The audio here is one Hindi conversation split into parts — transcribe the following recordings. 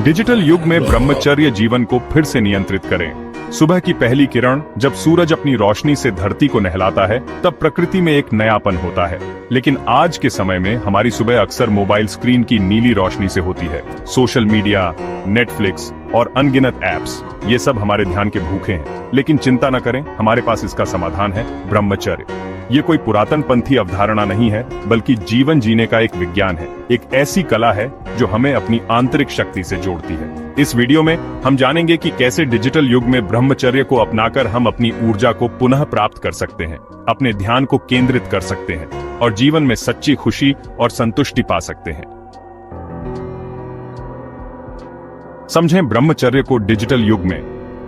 डिजिटल युग में ब्रह्मचर्य जीवन को फिर से नियंत्रित करें। सुबह की पहली किरण जब सूरज अपनी रोशनी से धरती को नहलाता है, तब प्रकृति में एक नयापन होता है। लेकिन आज के समय में हमारी सुबह अक्सर मोबाइल स्क्रीन की नीली रोशनी से होती है। सोशल मीडिया, नेटफ्लिक्स और अनगिनत ऐप्स, ये सब हमारे ध्यान के भूखे हैं। लेकिन चिंता न करें, हमारे पास इसका समाधान है, ब्रह्मचर्य। ये कोई पुरातन पंथी अवधारणा नहीं है, बल्कि जीवन जीने का एक विज्ञान है, एक ऐसी कला है जो हमें अपनी आंतरिक शक्ति से जोड़ती है। इस वीडियो में हम जानेंगे कि कैसे डिजिटल युग में ब्रह्मचर्य को अपनाकर हम अपनी ऊर्जा को पुनः प्राप्त कर सकते हैं, अपने ध्यान को केंद्रित कर सकते हैं और जीवन में सच्ची खुशी और संतुष्टि पा सकते हैं। समझें ब्रह्मचर्य को डिजिटल युग में।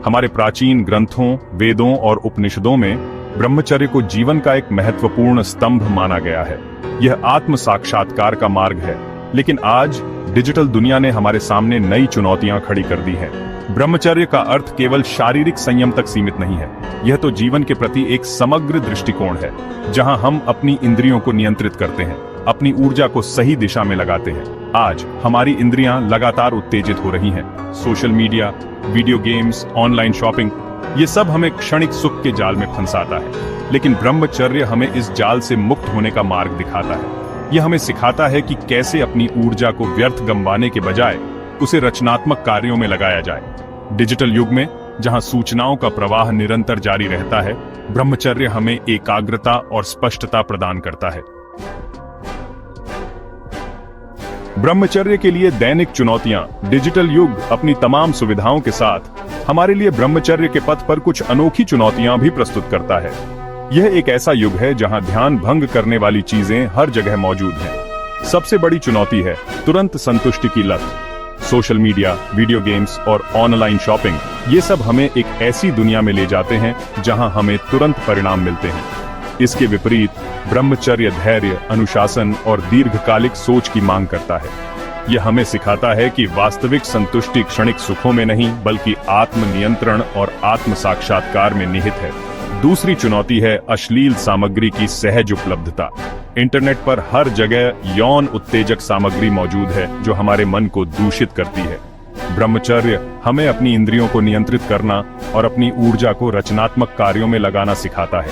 हमारे प्राचीन ग्रंथों, वेदों और उपनिषदों में ब्रह्मचर्य को जीवन का एक महत्वपूर्ण स्तंभ माना गया है। यह आत्म साक्षात्कार का मार्ग है। लेकिन आज डिजिटल दुनिया ने हमारे सामने नई चुनौतियां खड़ी कर दी हैं। ब्रह्मचर्य का अर्थ केवल शारीरिक संयम तक सीमित नहीं है। यह तो जीवन के प्रति एक समग्र दृष्टिकोण है, जहां हम अपनी इंद्रियों को नियंत्रित करते हैं, अपनी ऊर्जा को सही दिशा में लगाते हैं। आज हमारी इंद्रियां लगातार उत्तेजित हो रही हैं। Social media, video games, online shopping, ये सब हमें क्षणिक सुख के जाल में फंसाता है। लेकिन ब्रह्मचर्य हमें इस जाल से मुक्त होने का मार्ग दिखाता है। यह हमें सिखाता है कि कैसे अपनी ऊर्जा को व्यर्थ गंवाने के बजाय उसे रचनात्मक कार्यों में लगाया जाए। डिजिटल युग में जहां सूचनाओं का प्रवाह निरंतर जारी रहता है, ब्रह्मचर्य हमें एकाग्रता और स्पष्टता प्रदान करता है। ब्रह्मचर्य के लिए दैनिक चुनौतियां। डिजिटल युग अपनी तमाम सुविधाओं के साथ हमारे लिए ब्रह्मचर्य के पथ पर कुछ अनोखी चुनौतियां भी प्रस्तुत करता है। यह एक ऐसा युग है जहां ध्यान भंग करने वाली चीजें हर जगह मौजूद हैं। सबसे बड़ी चुनौती है तुरंत संतुष्टि की लत। सोशल मीडिया, वीडियो गेम्स और ऑनलाइन शॉपिंग, ये सब हमें एक ऐसी दुनिया में ले जाते हैं जहां हमें तुरंत परिणाम मिलते हैं। इसके विपरीत ब्रह्मचर्य धैर्य, अनुशासन और दीर्घकालिक सोच की मांग करता है। यह हमें सिखाता है कि वास्तविक संतुष्टि क्षणिक सुखों में नहीं, बल्कि आत्म नियंत्रण और आत्म साक्षात्कार में निहित है। दूसरी चुनौती है अश्लील सामग्री की सहज उपलब्धता। इंटरनेट पर हर जगह यौन उत्तेजक सामग्री मौजूद है जो हमारे मन को दूषित करती है। ब्रह्मचर्य हमें अपनी इंद्रियों को नियंत्रित करना और अपनी ऊर्जा को रचनात्मक कार्यों में लगाना सिखाता है।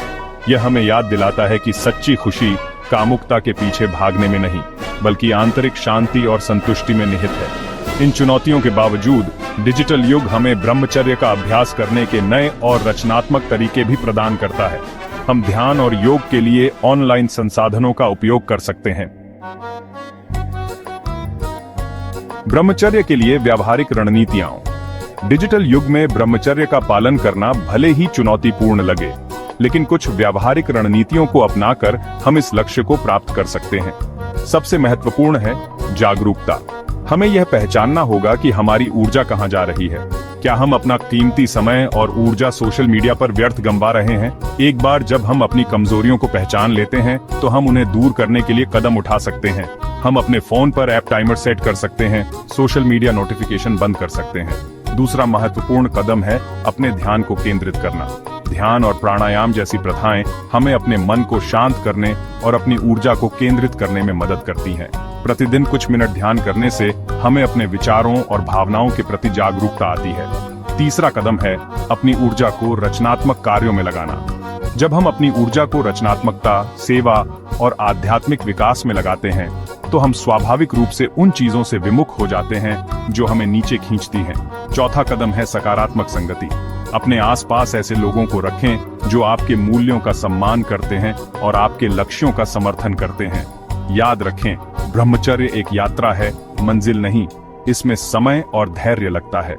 यह हमें याद दिलाता है कि सच्ची खुशी कामुकता के पीछे भागने में नहीं, बल्कि आंतरिक शांति और संतुष्टि में निहित है। इन चुनौतियों के बावजूद डिजिटल युग हमें ब्रह्मचर्य का अभ्यास करने के नए और रचनात्मक तरीके भी प्रदान करता है। हम ध्यान और योग के लिए ऑनलाइन संसाधनों का उपयोग कर सकते हैं। ब्रह्मचर्य के लिए व्यावहारिक रणनीतियां। डिजिटल युग में ब्रह्मचर्य का पालन करना भले ही चुनौतीपूर्ण लगे, लेकिन कुछ व्यावहारिक रणनीतियों को अपनाकर हम इस लक्ष्य को प्राप्त कर सकते हैं। सबसे महत्वपूर्ण है जागरूकता। हमें यह पहचानना होगा कि हमारी ऊर्जा कहां जा रही है। क्या हम अपना कीमती समय और ऊर्जा सोशल मीडिया पर व्यर्थ गंवा रहे हैं? एक बार जब हम अपनी कमजोरियों को पहचान लेते हैं, तो हम उन्हें दूर करने के लिए कदम उठा सकते हैं। हम अपने फोन पर ऐप टाइमर सेट कर सकते हैं, सोशल मीडिया नोटिफिकेशन बंद कर सकते हैं। दूसरा महत्वपूर्ण कदम है अपने ध्यान को केंद्रित करना। ध्यान और प्राणायाम जैसी प्रथाएं हमें अपने मन को शांत करने और अपनी ऊर्जा को केंद्रित करने में मदद करती हैं। प्रतिदिन कुछ मिनट ध्यान करने से हमें अपने विचारों और भावनाओं के प्रति जागरूकता आती है। तीसरा कदम है अपनी ऊर्जा को रचनात्मक कार्यों में लगाना। जब हम अपनी ऊर्जा को रचनात्मकता, सेवा और आध्यात्मिक विकास में लगाते हैं, तो हम स्वाभाविक रूप से उन चीजों से विमुख हो जाते हैं जो हमें नीचे खींचती हैं। चौथा कदम है सकारात्मक संगति। अपने आसपास ऐसे लोगों को रखें जो आपके मूल्यों का सम्मान करते हैं और आपके लक्ष्यों का समर्थन करते हैं। याद रखें, ब्रह्मचर्य एक यात्रा है, मंजिल नहीं। इसमें समय और धैर्य लगता है।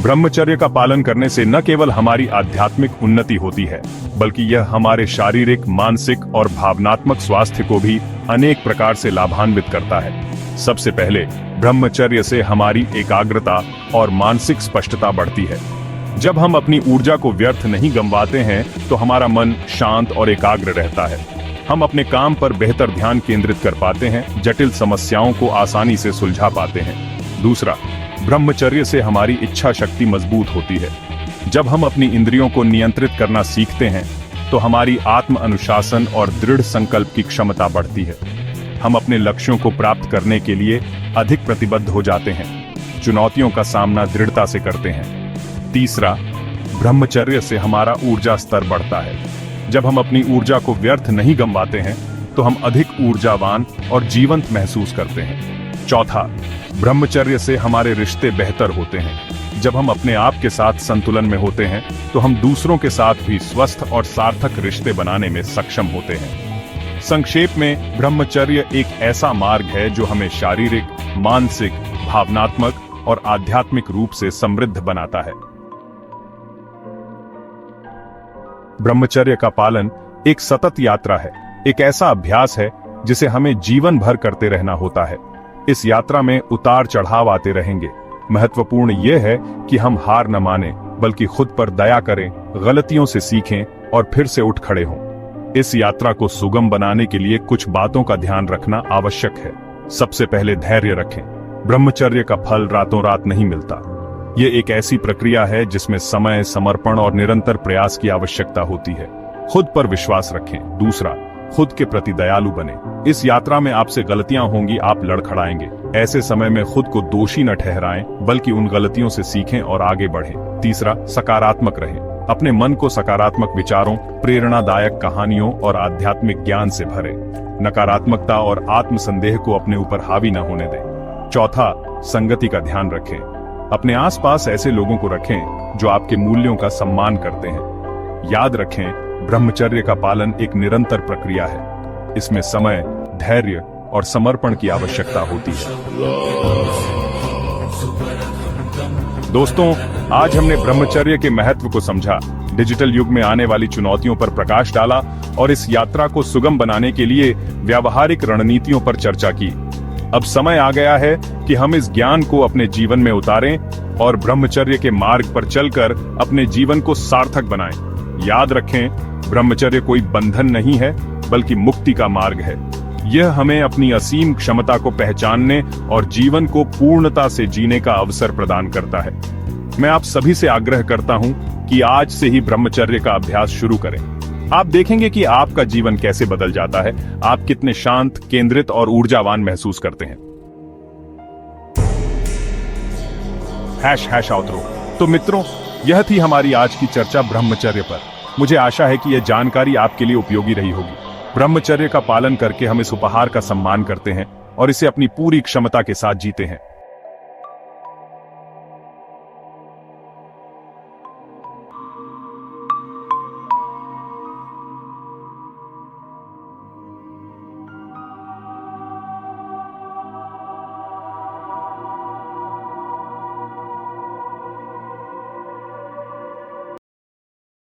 ब्रह्मचर्य का पालन करने से न केवल हमारी आध्यात्मिक उन्नति होती है, बल्कि यह हमारे शारीरिक, मानसिक और भावनात्मक स्वास्थ्य को भी अनेक प्रकार से लाभान्वित करता है। सबसे पहले ब्रह्मचर्य से हमारी एकाग्रता और मानसिक स्पष्टता बढ़ती है। जब हम अपनी ऊर्जा को व्यर्थ नहीं गंवाते हैं, तो हमारा मन शांत और एकाग्र रहता है। हम अपने काम पर बेहतर ध्यान केंद्रित कर पाते हैं, जटिल समस्याओं को आसानी से सुलझा पाते हैं। दूसरा, ब्रह्मचर्य से हमारी इच्छा शक्ति मजबूत होती है। जब हम अपनी इंद्रियों को नियंत्रित करना सीखते हैं, तो हमारी आत्म अनुशासन और दृढ़ संकल्प की क्षमता बढ़ती है। हम अपने लक्ष्यों को प्राप्त करने के लिए अधिक प्रतिबद्ध हो जाते हैं, चुनौतियों का सामना दृढ़ता से करते हैं। तीसरा, ब्रह्मचर्य से हमारा ऊर्जा स्तर बढ़ता है। जब हम अपनी ऊर्जा को व्यर्थ नहीं गंवाते हैं तो हम अधिक ऊर्जावान और जीवंत महसूस करते हैं। चौथा, ब्रह्मचर्य से हमारे रिश्ते बेहतर होते हैं। जब हम अपने आप के साथ संतुलन में होते हैं तो हम दूसरों के साथ भी स्वस्थ और सार्थक रिश्ते बनाने में सक्षम होते हैं। संक्षेप में, ब्रह्मचर्य एक ऐसा मार्ग है जो हमें शारीरिक, मानसिक, भावनात्मक और आध्यात्मिक रूप से समृद्ध बनाता है। ब्रह्मचर्य का पालन एक सतत यात्रा है, एक ऐसा अभ्यास है जिसे हमें जीवन भर करते रहना होता है। इस यात्रा में उतार चढ़ाव आते रहेंगे। महत्वपूर्ण यह है कि हम हार न माने, बल्कि खुद पर दया करें, गलतियों से सीखें और फिर से उठ खड़े हों। इस यात्रा को सुगम बनाने के लिए कुछ बातों का ध्यान रखना आवश्यक है। सबसे पहले धैर्य रखें। ब्रह्मचर्य का फल रातों रात नहीं मिलता। ये एक ऐसी प्रक्रिया है जिसमें समय, समर्पण और निरंतर प्रयास की आवश्यकता होती है। खुद पर विश्वास रखें। दूसरा, खुद के प्रति दयालु बने। इस यात्रा में आपसे गलतियां होंगी, आप लड़खड़ाएंगे। ऐसे समय में खुद को दोषी न ठहराएं, बल्कि उन गलतियों से सीखें और आगे बढ़ें। तीसरा, सकारात्मक रहें। अपने मन को सकारात्मक विचारों, प्रेरणादायक कहानियों और आध्यात्मिक ज्ञान से भरें। नकारात्मकता और आत्मसंदेह को अपने ऊपर हावी न होने दें। चौथा, संगति का ध्यान रखें। अपने आसपास ऐसे लोगों को रखें जो आपके मूल्यों का सम्मान करते हैं। याद रखें, ब्रह्मचर्य का पालन एक निरंतर प्रक्रिया है। इसमें समय, धैर्य और समर्पण की आवश्यकता होती है। दोस्तों, आज हमने ब्रह्मचर्य के महत्व को समझा, डिजिटल युग में आने वाली चुनौतियों पर प्रकाश डाला और इस यात्रा को सुगम बनाने के लिए व्यावहारिक रणनीतियों पर चर्चा की। अब समय आ गया है कि हम इस ज्ञान को अपने जीवन में उतारें और ब्रह्मचर्य के मार्ग पर चलकर अपने जीवन को सार्थक बनाएं। याद रखें, ब्रह्मचर्य कोई बंधन नहीं है, बल्कि मुक्ति का मार्ग है। यह हमें अपनी असीम क्षमता को पहचानने और जीवन को पूर्णता से जीने का अवसर प्रदान करता है। मैं आप सभी से आग्रह करता हूं कि आज से ही ब्रह्मचर्य का अभ्यास शुरू करें। आप देखेंगे कि आपका जीवन कैसे बदल जाता है। आप कितने शांत, केंद्रित और ऊर्जावान महसूस करते हैं। #outro। तो मित्रों, यह थी हमारी आज की चर्चा ब्रह्मचर्य पर। मुझे आशा है कि यह जानकारी आपके लिए उपयोगी रही होगी। ब्रह्मचर्य का पालन करके हम इस उपहार का सम्मान करते हैं और इसे अपनी पूरी क्षमता के साथ जीते हैं।